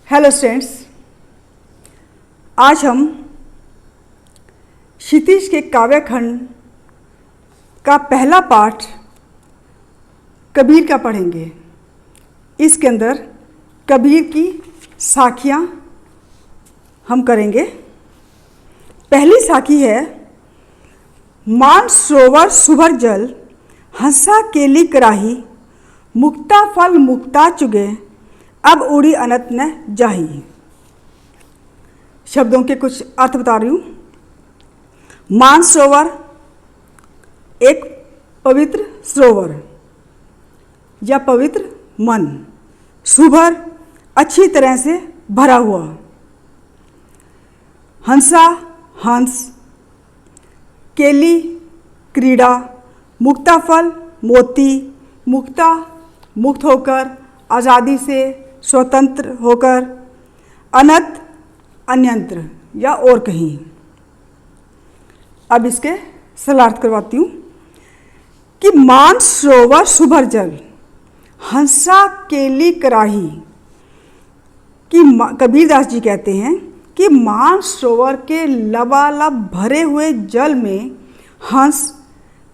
Hello students, आज हम क्षितिज के काव्य खंड का पहला पाठ कबीर का पढ़ेंगे। इसके अंदर कबीर की साखियाँ हम करेंगे। पहली साखी है, मान सरोवर सुभर जल, हंसा केली कराही, मुक्ता फल मुक्ता चुगे, अब उड़ी अनंत न जाही। शब्दों के कुछ अर्थ बता रही हूँ। मान सरोवर एक पवित्र सरोवर या पवित्र मन, सुभर अच्छी तरह से भरा हुआ, हंसा हंस, केली क्रीड़ा, मुक्ता फल मोती, मुक्ता मुक्त होकर, आज़ादी से स्वतंत्र होकर, अनंत अन्यंत्र या और कहीं। अब इसके सरलार्थ करवाती हूँ कि मान सरोवर सुभर जल, हंसा केली कराही। कि कबीरदास जी कहते हैं कि मान सरोवर के लबालब भरे हुए जल में हंस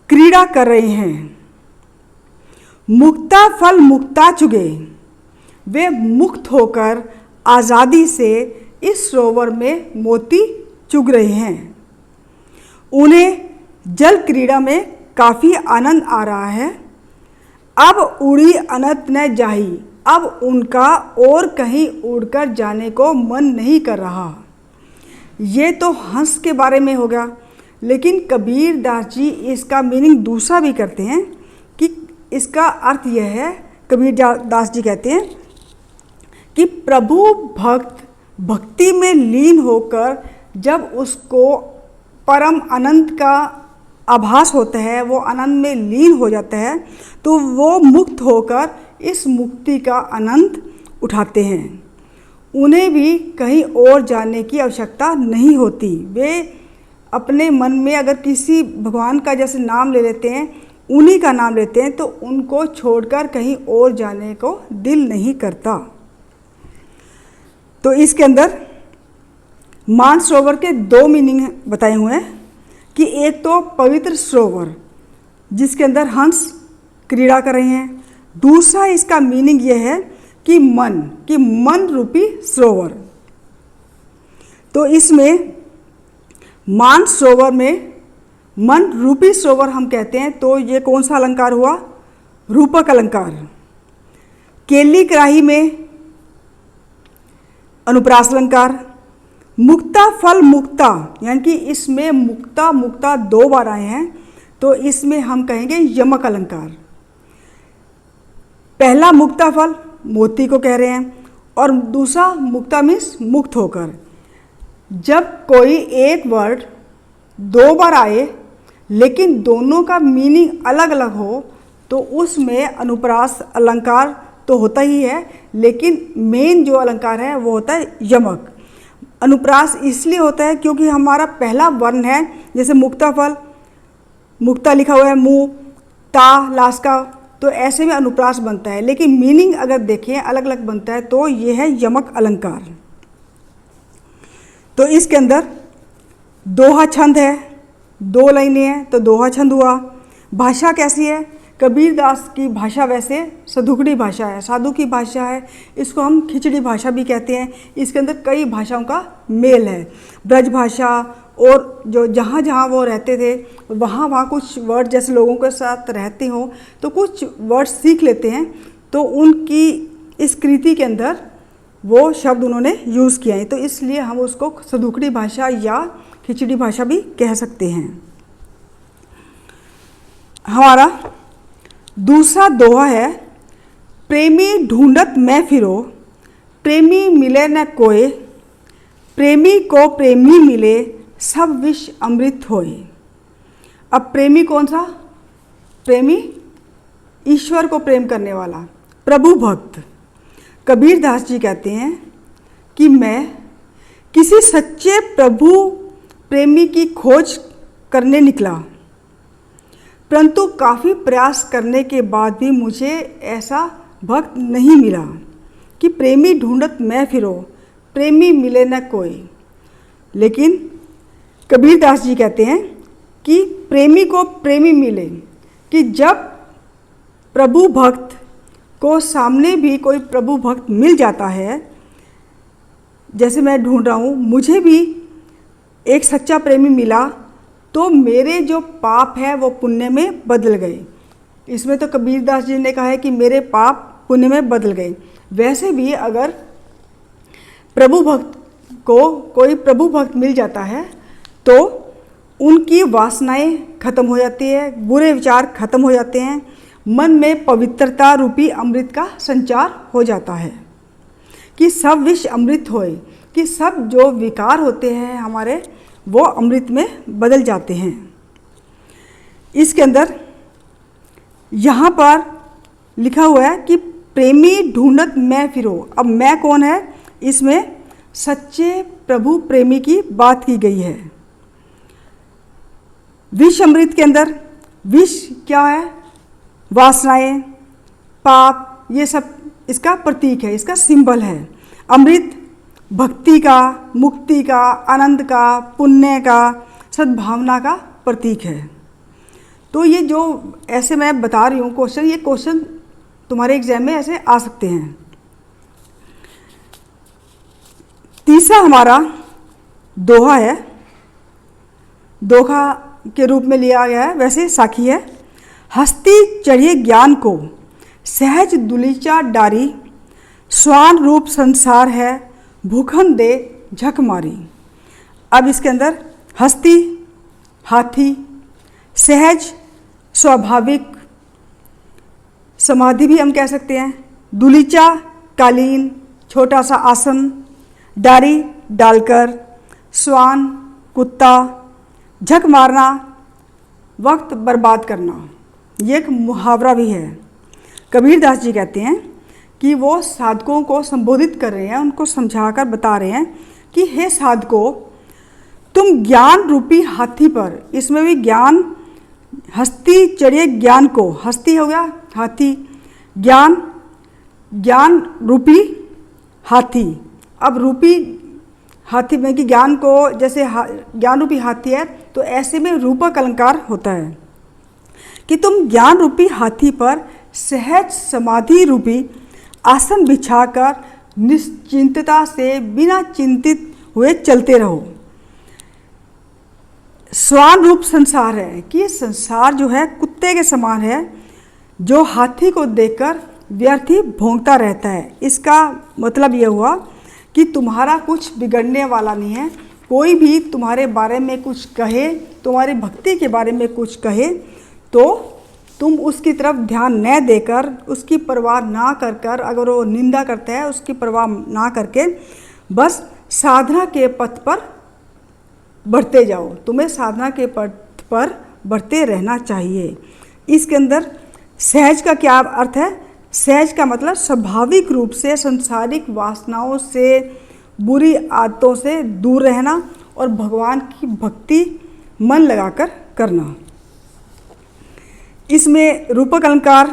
क्रीड़ा कर रहे हैं। मुक्ता फल मुक्ता चुगे, वे मुक्त होकर आज़ादी से इस सरोवर में मोती चुग रहे हैं। उन्हें जल क्रीड़ा में काफ़ी आनंद आ रहा है। अब उड़ी अनंत न जाही, अब उनका और कहीं उड़कर जाने को मन नहीं कर रहा। ये तो हंस के बारे में हो गया, लेकिन कबीरदास जी इसका मीनिंग दूसरा भी करते हैं कि इसका अर्थ यह है, कबीरदास जी कहते हैं कि प्रभु भक्त भक्ति में लीन होकर जब उसको परम आनंद का आभास होता है, वो आनंद में लीन हो जाता है, तो वो मुक्त होकर इस मुक्ति का आनंद उठाते हैं। उन्हें भी कहीं और जाने की आवश्यकता नहीं होती। वे अपने मन में अगर किसी भगवान का जैसे नाम ले लेते हैं, उन्हीं का नाम लेते हैं, तो उनको छोड़कर कहीं और जाने को दिल नहीं करता। तो इसके अंदर मान सरोवर के दो मीनिंग बताए हुए हैं कि एक तो पवित्र सरोवर जिसके अंदर हंस क्रीड़ा कर रहे हैं, दूसरा इसका मीनिंग यह है कि मन रूपी सरोवर। तो इसमें मान सरोवर में मन रूपी सरोवर हम कहते हैं, तो ये कौन सा अलंकार हुआ? रूपक अलंकार। केली कराही में अनुप्रास अलंकार। मुक्ता फल मुक्ता, यानी कि इसमें मुक्ता मुक्ता दो बार आए हैं, तो इसमें हम कहेंगे यमक अलंकार। पहला मुक्ता फल मोती को कह रहे हैं, और दूसरा मुक्ता मीन्स मुक्त होकर। जब कोई एक वर्ड दो बार आए लेकिन दोनों का मीनिंग अलग अलग हो, तो उसमें अनुप्रास अलंकार तो होता ही है, लेकिन मेन जो अलंकार है वो होता है यमक। अनुप्रास इसलिए होता है क्योंकि हमारा पहला वर्ण है, जैसे मुक्ता फल, मुक्ता लिखा हुआ है मुँह, ता लास्ट का, तो ऐसे में अनुप्रास बनता है, लेकिन मीनिंग अगर देखें अलग अलग बनता है, तो ये है यमक अलंकार। तो इसके अंदर दोहा छंद है, दो लाइनें हैं, तो दोहा छंद हुआ। भाषा कैसी है? कबीरदास की भाषा वैसे सदुकड़ी भाषा है, साधु की भाषा है, इसको हम खिचड़ी भाषा भी कहते हैं। इसके अंदर कई भाषाओं का मेल है। ब्रज भाषा, और जो जहाँ जहाँ वो रहते थे वहाँ कुछ वर्ड, जैसे लोगों के साथ रहते हो तो कुछ वर्ड सीख लेते हैं, तो उनकी इस कृति के अंदर वो शब्द उन्होंने यूज़ किए हैं, तो इसलिए हम उसको सदुकड़ी भाषा या खिचड़ी भाषा भी कह सकते हैं। हमारा दूसरा दोहा है, प्रेमी ढूंढत मैं फिरो, प्रेमी मिले न कोय, प्रेमी को प्रेमी मिले, सब विष अमृत होए। अब प्रेमी कौन सा? प्रेमी ईश्वर को प्रेम करने वाला, प्रभु भक्त। कबीरदास जी कहते हैं कि मैं किसी सच्चे प्रभु प्रेमी की खोज करने निकला, परंतु काफ़ी प्रयास करने के बाद भी मुझे ऐसा भक्त नहीं मिला। कि प्रेमी ढूंढत मैं फिरो, प्रेमी मिले न कोई। लेकिन कबीर दास जी कहते हैं कि प्रेमी को प्रेमी मिले, कि जब प्रभु भक्त को सामने भी कोई प्रभु भक्त मिल जाता है, जैसे मैं ढूंढ रहा हूँ, मुझे भी एक सच्चा प्रेमी मिला तो मेरे जो पाप है वो पुण्य में बदल गए। इसमें तो कबीर दास जी ने कहा है कि मेरे पाप पुण्य में बदल गए। वैसे भी अगर प्रभु भक्त को कोई प्रभु भक्त मिल जाता है तो उनकी वासनाएं खत्म हो जाती है, बुरे विचार खत्म हो जाते हैं, मन में पवित्रता रूपी अमृत का संचार हो जाता है, कि सब विष अमृत होए, कि सब जो विकार होते हैं हमारे वो अमृत में बदल जाते हैं। इसके अंदर यहाँ पर लिखा हुआ है कि प्रेमी ढूंढत मैं फिरो। अब मैं कौन है? इसमें सच्चे प्रभु प्रेमी की बात की गई है। विष अमृत के अंदर विष क्या है? वासनाएं, पाप, ये सब इसका प्रतीक है, इसका सिंबल है। अमृत भक्ति का, मुक्ति का, आनंद का, पुण्य का, सद्भावना का प्रतीक है। तो ये जो ऐसे मैं बता रही हूँ क्वेश्चन, ये क्वेश्चन तुम्हारे एग्जाम में ऐसे आ सकते हैं। तीसरा हमारा दोहा है, दोहा के रूप में लिया गया है, वैसे साखी है। हस्ती चढ़िए ज्ञान को, सहज दुलीचा डारी, स्वान रूप संसार है, भूखन दे झक मारी। अब इसके अंदर हस्ती हाथी, सहज स्वाभाविक, समाधि भी हम कह सकते हैं, दुलीचा कालीन, छोटा सा आसन, डारी डालकर, स्वान कुत्ता, झक मारना वक्त बर्बाद करना, ये एक मुहावरा भी है। कबीर दास जी कहते हैं कि वो साधकों को संबोधित कर रहे हैं, उनको समझाकर बता रहे हैं कि हे साधकों, तुम ज्ञान रूपी हाथी पर, इसमें भी ज्ञान, हस्ती चढ़िए ज्ञान को, हस्ती हो गया हाथी, ज्ञान, ज्ञान रूपी हाथी। अब रूपी हाथी में कि ज्ञान को जैसे ज्ञान रूपी हाथी है, तो ऐसे में रूपक अलंकार होता है कि तुम ज्ञान रूपी हाथी पर सहज समाधि रूपी आसन बिछाकर निश्चिंतता से बिना चिंतित हुए चलते रहो। स्वान रूप संसार है कि ये संसार जो है कुत्ते के समान है, जो हाथी को देखकर व्यर्थ ही भौंकता रहता है। इसका मतलब ये हुआ कि तुम्हारा कुछ बिगड़ने वाला नहीं है। कोई भी तुम्हारे बारे में कुछ कहे, तुम्हारी भक्ति के बारे में कुछ कहे, तो तुम उसकी तरफ ध्यान न देकर, उसकी परवाह ना कर कर, अगर वो निंदा करता है उसकी परवाह ना करके बस साधना के पथ पर बढ़ते जाओ। तुम्हें साधना के पथ पर बढ़ते रहना चाहिए। इसके अंदर सहज का क्या अर्थ है? सहज का मतलब स्वाभाविक रूप से संसारिक वासनाओं से, बुरी आदतों से दूर रहना और भगवान की भक्ति मन लगाकर करना। इसमें रूपक अलंकार,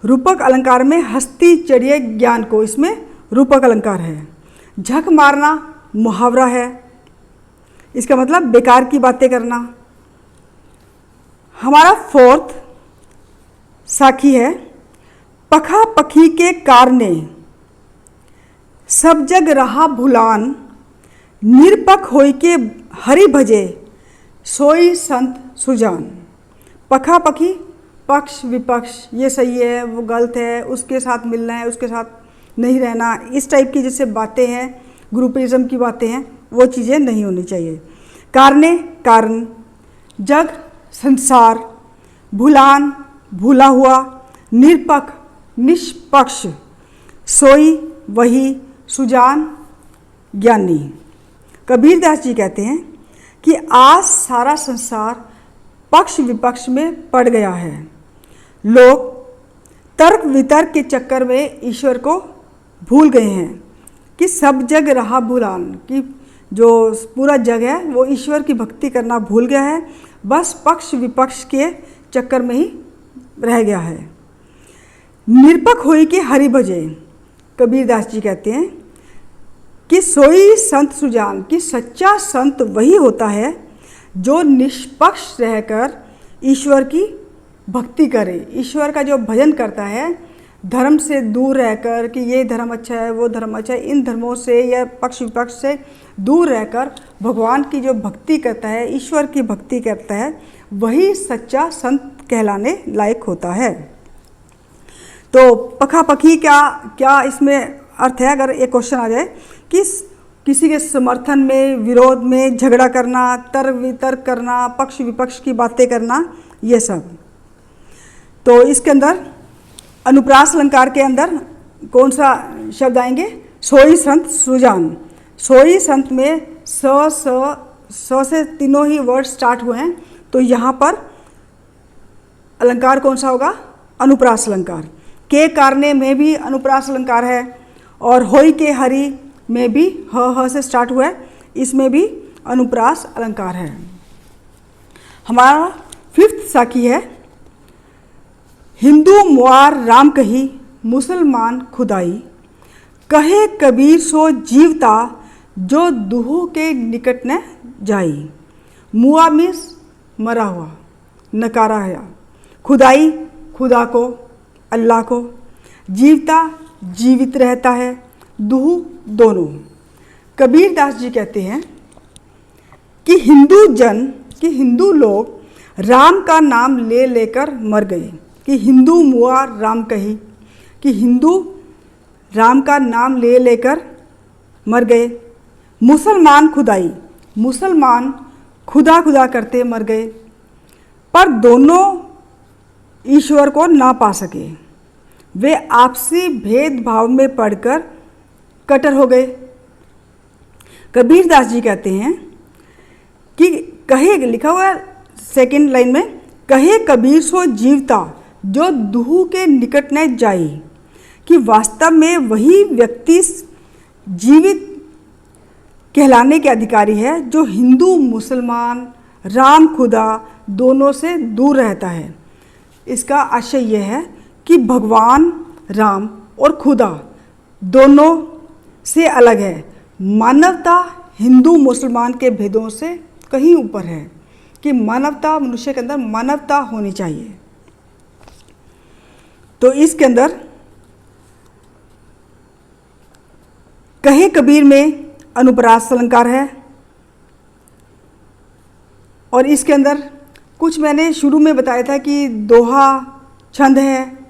रूपक अलंकार में हस्ती चढ़िए ज्ञान को, इसमें रूपक अलंकार है। झक मारना मुहावरा है, इसका मतलब बेकार की बातें करना। हमारा फोर्थ साखी है, पखा पखी के कारने, सब जग रहा भुलान, निरपख होई के हरि भजे, सोई संत सुजान। पखा पखी, पक्ष विपक्ष, ये सही है वो गलत है, उसके साथ मिलना है उसके साथ नहीं रहना, इस टाइप की जैसे बातें हैं, ग्रुपिज्म की बातें हैं, वो चीज़ें नहीं होनी चाहिए। कारणे कारण, जग संसार, भुलान भूला हुआ, निरपख निष्पक्ष, सोई वही, सुजान ज्ञानी। कबीर दास जी कहते हैं कि आज सारा संसार पक्ष विपक्ष में पड़ गया है। लोग तर्क वितर्क के चक्कर में ईश्वर को भूल गए हैं, कि सब जग रहा भुलान, कि जो पूरा जग है वो ईश्वर की भक्ति करना भूल गया है, बस पक्ष विपक्ष के चक्कर में ही रह गया है। निरपख होई के हरि भजे, कबीरदास जी कहते हैं कि सोई संत सुजान, कि सच्चा संत वही होता है जो निष्पक्ष रहकर ईश्वर की भक्ति करे, ईश्वर का जो भजन करता है, धर्म से दूर रहकर कि ये धर्म अच्छा है, वो धर्म अच्छा है, इन धर्मों से या पक्ष विपक्ष से दूर रहकर भगवान की जो भक्ति करता है, ईश्वर की भक्ति करता है, वही सच्चा संत कहलाने लायक होता है। तो पखापखी क्या इसमें अर्थ है? अगर एक क्वेश्चन आ जाए कि किसी के समर्थन में, विरोध में झगड़ा करना, तर्क वितर्क करना, पक्ष विपक्ष की बातें करना, ये सब। तो इसके अंदर अनुप्रास अलंकार के अंदर कौन सा शब्द आएंगे? सोई संत सुजान। सोई संत में स से तीनों ही वर्ड स्टार्ट हुए हैं, तो यहाँ पर अलंकार कौन सा होगा? अनुप्रास अलंकार। के कारणे में भी अनुप्रास अलंकार है, और होई के हरि में भी ह से स्टार्ट हुआ है, इसमें भी अनुप्रास अलंकार है। हमारा 5th साखी है, हिंदू मुआर राम कही, मुसलमान खुदाई, कहे कबीर सो जीवता, जो दूहों के निकट न जाई। मुआ मीन्स मरा हुआ, नकारा है। खुदाई खुदा को, अल्लाह को। जीवता जीवित रहता है, दूह दोनों। कबीरदास जी कहते हैं कि हिंदू लोग राम का नाम ले लेकर मर गए, कि हिंदू मुआ राम कही, कि हिंदू राम का नाम ले लेकर मर गए। मुसलमान खुदाई, मुसलमान खुदा खुदा करते मर गए, पर दोनों ईश्वर को ना पा सके। वे आपसी भेदभाव में पड़कर कट्टर हो गए। कबीरदास जी कहते हैं कि कहे, लिखा हुआ है 2nd लाइन में, कहे कबीर सो जीवता, जो दूह के निकट न जाई, कि वास्तव में वही व्यक्ति जीवित कहलाने के अधिकारी है जो हिंदू मुसलमान, राम खुदा दोनों से दूर रहता है। इसका आशय यह है कि भगवान राम और खुदा दोनों से अलग है। मानवता हिंदू मुसलमान के भेदों से कहीं ऊपर है, कि मानवता, मनुष्य के अंदर मानवता होनी चाहिए। तो इसके अंदर कहे कबीर में अनुप्रास अलंकार है, और इसके अंदर कुछ मैंने शुरू में बताया था कि दोहा छंद है,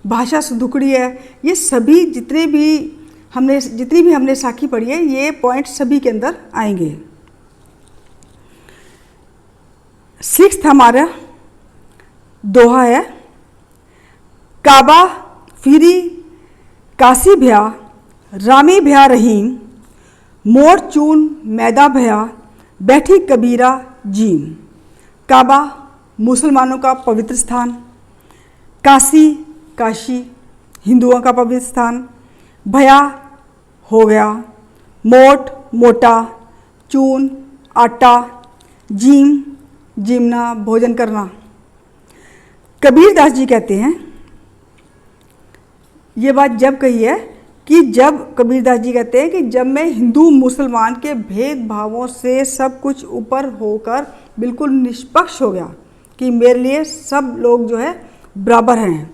भाषा सुधुकड़ी है। ये सभी जितनी भी हमने साखी पढ़ी है, ये पॉइंट सभी के अंदर आएंगे। 6th हमारा दोहा है, काबा फिरी काशी भया, रामी भया रहीम, मोर चून मैदा भया, बैठी कबीरा जीम। काबा मुसलमानों का पवित्र स्थान, काशी हिंदुओं का पवित्र स्थान, भया हो गया, मोटा, चून आटा, जीम जीमना भोजन करना। कबीरदास जी कहते हैं, ये बात जब कही है कि जब कबीरदास जी कहते हैं कि जब मैं हिंदू मुसलमान के भेदभावों से सब कुछ ऊपर होकर बिल्कुल निष्पक्ष हो गया, कि मेरे लिए सब लोग जो है बराबर हैं,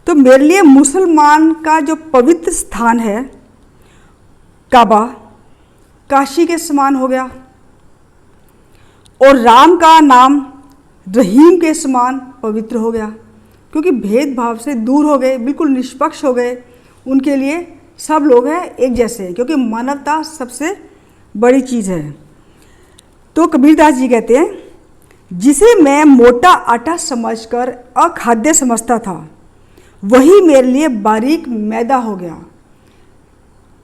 तो मेरे लिए मुसलमान का जो पवित्र स्थान है काबा, काशी के समान हो गया, और राम का नाम रहीम के समान पवित्र हो गया, क्योंकि भेदभाव से दूर हो गए, बिल्कुल निष्पक्ष हो गए। उनके लिए सब लोग हैं एक जैसे, क्योंकि मानवता सबसे बड़ी चीज़ है। तो कबीरदास जी कहते हैं, जिसे मैं मोटा आटा समझकर अखाद्य समझता था, वही मेरे लिए बारीक मैदा हो गया,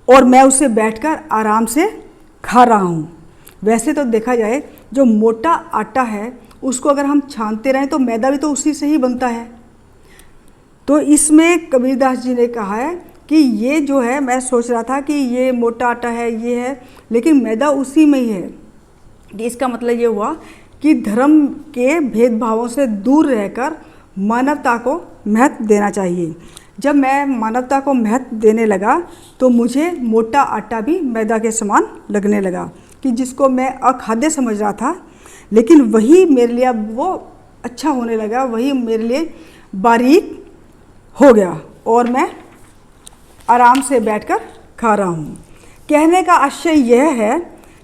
और मैं उसे बैठकर आराम से खा रहा हूँ। वैसे तो देखा जाए, जो मोटा आटा है उसको अगर हम छानते रहें तो मैदा भी तो उसी से ही बनता है। तो इसमें कबीरदास जी ने कहा है कि ये जो है, मैं सोच रहा था कि ये मोटा आटा है, ये है, लेकिन मैदा उसी में ही है। इसका मतलब ये हुआ कि धर्म के भेदभावों से दूर रहकर मानवता को महत्व देना चाहिए। जब मैं मानवता को महत्व देने लगा तो मुझे मोटा आटा भी मैदा के समान लगने लगा, कि जिसको मैं अखाद्य समझ रहा था, लेकिन वही मेरे लिए अब वो अच्छा होने लगा, वही मेरे लिए बारीक हो गया और मैं आराम से बैठकर खा रहा हूँ। कहने का आशय यह है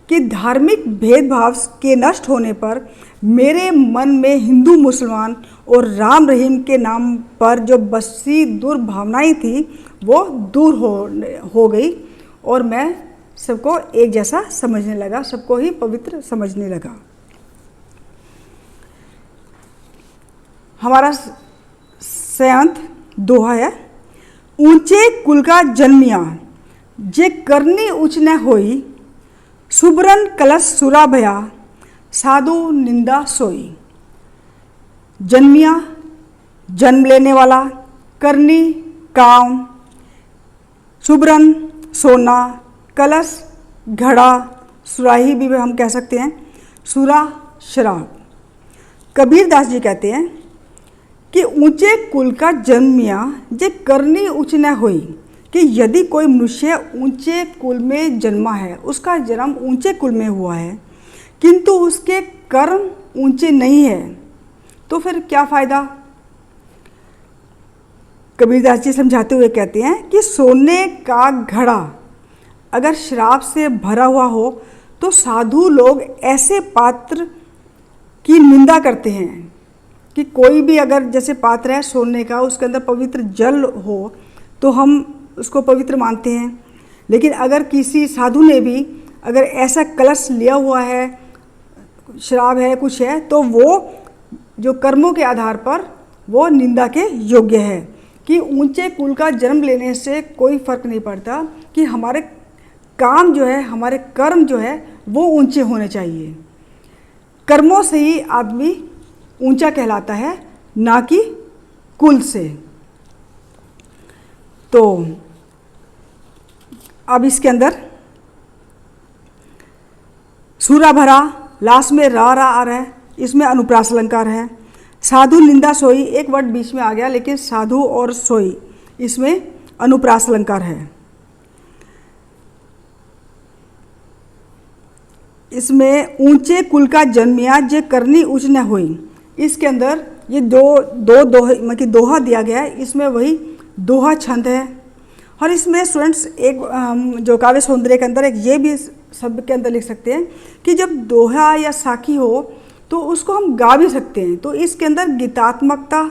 कि धार्मिक भेदभाव के नष्ट होने पर मेरे मन में हिंदू मुसलमान और राम रहीम के नाम पर जो बसी दुर्भावनाएं थी वो दूर हो गई और मैं सबको एक जैसा समझने लगा, सबको ही पवित्र समझने लगा। हमारा संत दोहा है, ऊंचे कुल का जन्मिया जे करनी उच न होई, सुबरन कलश सुरा भया साधु निंदा सोई। जन्मिया जन्म लेने वाला, करनी काम, सुबरन सोना, कलश घड़ा, सुराही भी हम कह सकते हैं, सुरा शराब। कबीर दास जी कहते हैं कि ऊंचे कुल का जन्मिया जे करनी उच न होई, कि यदि कोई मनुष्य ऊंचे कुल में जन्मा है, उसका जन्म ऊंचे कुल में हुआ है, किंतु उसके कर्म ऊंचे नहीं है, तो फिर क्या फ़ायदा। कबीरदास जी समझाते हुए कहते हैं कि सोने का घड़ा अगर शराब से भरा हुआ हो तो साधु लोग ऐसे पात्र की निंदा करते हैं कि कोई भी अगर जैसे पात्र है सोने का, उसके अंदर पवित्र जल हो तो हम उसको पवित्र मानते हैं, लेकिन अगर किसी साधु ने भी अगर ऐसा कलश लिया हुआ है, शराब है, कुछ है, तो वो जो कर्मों के आधार पर वो निंदा के योग्य है। कि ऊंचे कुल का जन्म लेने से कोई फर्क नहीं पड़ता, कि हमारे काम जो है, हमारे कर्म जो है वो ऊंचे होने चाहिए। कर्मों से ही आदमी ऊंचा कहलाता है, ना कि कुल से। तो अब इसके अंदर सूरा भरा, लास्ट में रा आ रहा है, इसमें अनुप्रास अलंकार है। साधु निंदा सोई, एक वर्ड बीच में आ गया, लेकिन साधु और सोई इसमें अनुप्रास अलंकार है। इसमें ऊंचे कुल का जन्मिया जे करनी उच न होई, इसके अंदर ये मतलब दोहा दिया गया है, इसमें वही दोहा छंद है। और इसमें स्टूडेंट्स एक जो काव्य सौंदर्य के अंदर एक ये भी शब्द के अंदर लिख सकते हैं कि जब दोहा या साखी हो तो उसको हम गा भी सकते हैं। तो इसके अंदर गीतात्मकता,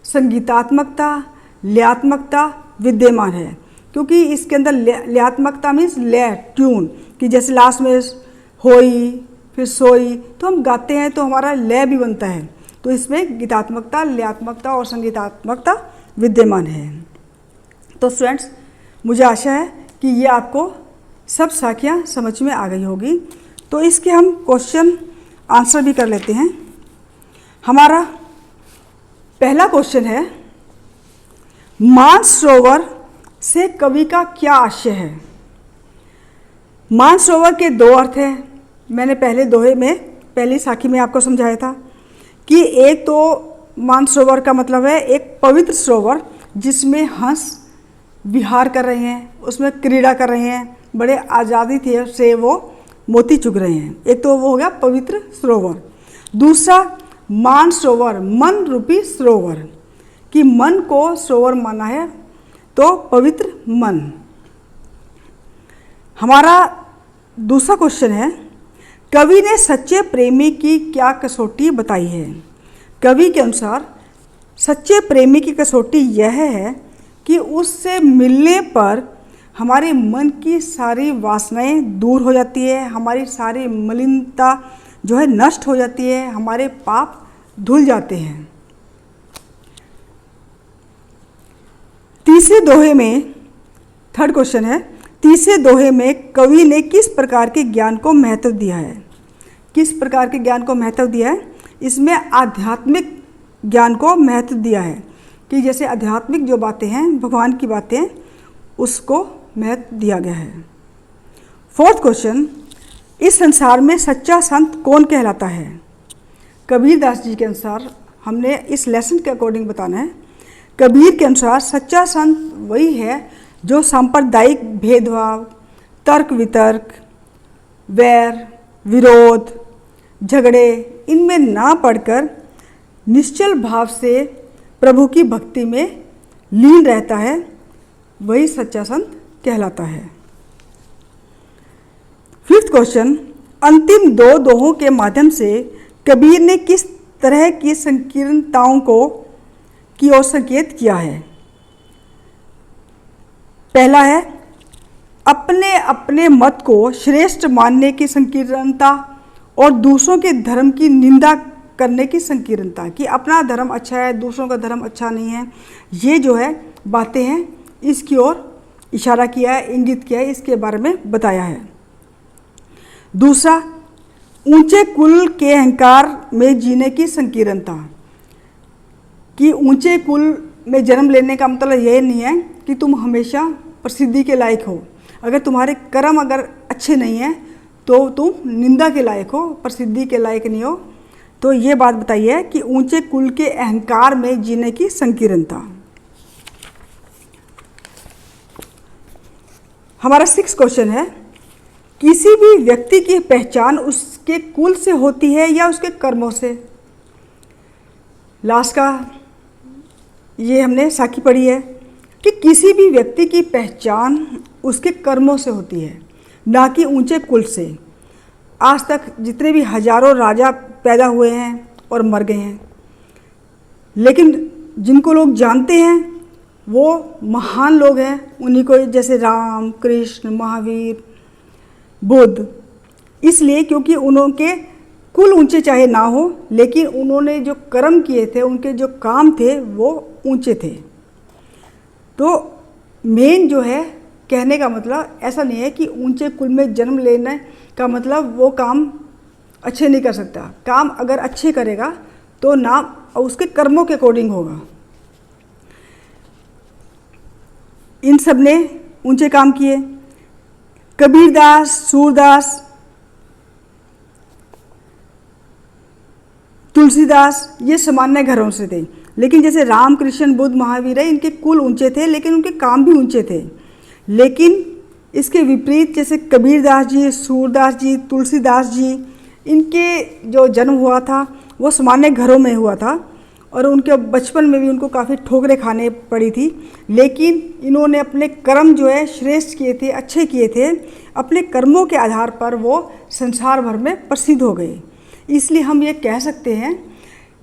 संगीतात्मकता, लयात्मकता विद्यमान है, क्योंकि इसके अंदर लयात्मकता मीन्स लय, ट्यून, कि जैसे लास्ट में होई फिर सोई तो हम गाते हैं तो हमारा लय भी बनता है। तो इसमें गीतात्मकता, लयात्मकता और संगीतात्मकता विद्यमान है। तो स्टूडेंट्स, मुझे आशा है कि ये आपको सब साखियाँ समझ में आ गई होगी। तो इसके हम क्वेश्चन आंसर भी कर लेते हैं। हमारा पहला क्वेश्चन है, मानसरोवर से कवि का क्या आशय है। मानसरोवर के दो अर्थ हैं। मैंने पहले दोहे में, पहली साखी में आपको समझाया था कि एक तो मानसरोवर का मतलब है एक पवित्र सरोवर जिसमें हंस विहार कर रहे हैं, उसमें क्रीड़ा कर रहे हैं, बड़े आज़ादी थे से वो मोती चुग रहे हैं। एक तो वो हो गया पवित्र सरोवर। दूसरा मानसरोवर, मन रूपी सरोवर, कि मन को सरोवर माना है, तो पवित्र मन। हमारा दूसरा क्वेश्चन है, कवि ने सच्चे प्रेमी की क्या कसौटी बताई है। कवि के अनुसार सच्चे प्रेमी की कसौटी यह है कि उससे मिलने पर हमारे मन की सारी वासनाएं दूर हो जाती है, हमारी सारी मलिनता जो है नष्ट हो जाती है, हमारे पाप धुल जाते हैं। तीसरे दोहे में, थर्ड क्वेश्चन है, तीसरे दोहे में कवि ने किस प्रकार के ज्ञान को महत्व दिया है। किस प्रकार के ज्ञान को महत्व दिया है, इसमें आध्यात्मिक ज्ञान को महत्व दिया है, कि जैसे आध्यात्मिक जो बातें हैं, भगवान की बातें, उसको महत्व दिया गया है। फोर्थ क्वेश्चन, इस संसार में सच्चा संत कौन कहलाता है। कबीर दास जी के अनुसार हमने इस लेसन के अकॉर्डिंग बताना है। कबीर के अनुसार सच्चा संत वही है जो सांप्रदायिक भेदभाव, तर्क वितर्क, वैर विरोध, झगड़े इनमें ना पड़कर निश्चल भाव से प्रभु की भक्ति में लीन रहता है, वही सच्चा संत कहलाता है। फिफ्थ क्वेश्चन, अंतिम दो दोहों के माध्यम से कबीर ने किस तरह की संकीर्णताओं की ओर संकेत किया है? पहला है अपने अपने मत को श्रेष्ठ मानने की संकीर्णता और दूसरों के धर्म की निंदा करने की संकीर्णता, कि अपना धर्म अच्छा है, दूसरों का धर्म अच्छा नहीं है। ये जो है बातें हैं, इसकी ओर इशारा किया है, इंगित किया है, इसके बारे में बताया है। दूसरा, ऊंचे कुल के अहंकार में जीने की संकीर्णता, कि ऊंचे कुल में जन्म लेने का मतलब यह नहीं है कि तुम हमेशा प्रसिद्धि के लायक हो। अगर तुम्हारे कर्म अगर अच्छे नहीं हैं तो तुम निंदा के लायक हो, प्रसिद्धि के लायक नहीं हो। तो ये बात बताई है कि ऊंचे कुल के अहंकार में जीने की संकीर्णता। हमारा 6 क्वेश्चन है, किसी भी व्यक्ति की पहचान उसके कुल से होती है या उसके कर्मों से? लास्ट का ये हमने साखी पढ़ी है कि किसी भी व्यक्ति की पहचान उसके कर्मों से होती है, ना कि ऊंचे कुल से। आज तक जितने भी हजारों राजा पैदा हुए हैं और मर गए हैं, लेकिन जिनको लोग जानते हैं वो महान लोग हैं, उन्हीं को, जैसे राम, कृष्ण, महावीर, बुद्ध। इसलिए क्योंकि उनके कुल ऊंचे चाहे ना हो, लेकिन उन्होंने जो कर्म किए थे, उनके जो काम थे वो ऊंचे थे। तो मेन जो है कहने का मतलब ऐसा नहीं है कि ऊंचे कुल में जन्म लेने का मतलब वो काम अच्छे नहीं कर सकता। काम अगर अच्छे करेगा तो नाम उसके कर्मों के अकॉर्डिंग होगा। इन सब ने ऊंचे काम किए। कबीरदास, सूरदास, तुलसीदास ये सामान्य घरों से थे, लेकिन जैसे राम, कृष्ण, बुद्ध, महावीर है, इनके कुल ऊंचे थे, लेकिन उनके काम भी ऊंचे थे। लेकिन इसके विपरीत जैसे कबीरदास जी, सूरदास जी, तुलसीदास जी, इनके जो जन्म हुआ था वो सामान्य घरों में हुआ था और उनके बचपन में भी उनको काफ़ी ठोकरें खाने पड़ी थी, लेकिन इन्होंने अपने कर्म जो है श्रेष्ठ किए थे, अच्छे किए थे। अपने कर्मों के आधार पर वो संसार भर में प्रसिद्ध हो गए। इसलिए हम ये कह सकते हैं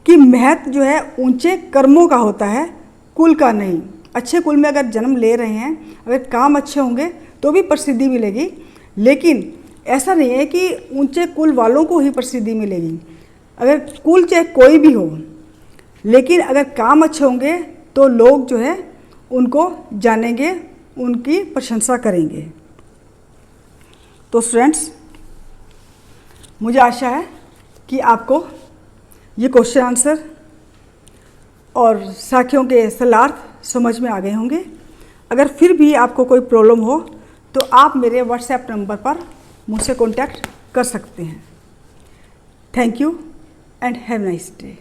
कि महत्व जो है ऊंचे कर्मों का होता है, कुल का नहीं। अच्छे कुल में अगर जन्म ले रहे हैं, अगर काम अच्छे होंगे तो भी प्रसिद्धि मिलेगी, लेकिन ऐसा नहीं है कि ऊंचे कुल वालों को ही प्रसिद्धि मिलेगी। अगर कुल चाहे कोई भी हो, लेकिन अगर काम अच्छे होंगे तो लोग जो है उनको जानेंगे, उनकी प्रशंसा करेंगे। तो स्टूडेंट्स, मुझे आशा है कि आपको ये क्वेश्चन आंसर और साखियों के सरलार्थ समझ में आ गए होंगे। अगर फिर भी आपको कोई प्रॉब्लम हो तो आप मेरे व्हाट्सएप नंबर पर मुझसे कॉन्टैक्ट कर सकते हैं। Thank you and have nice day.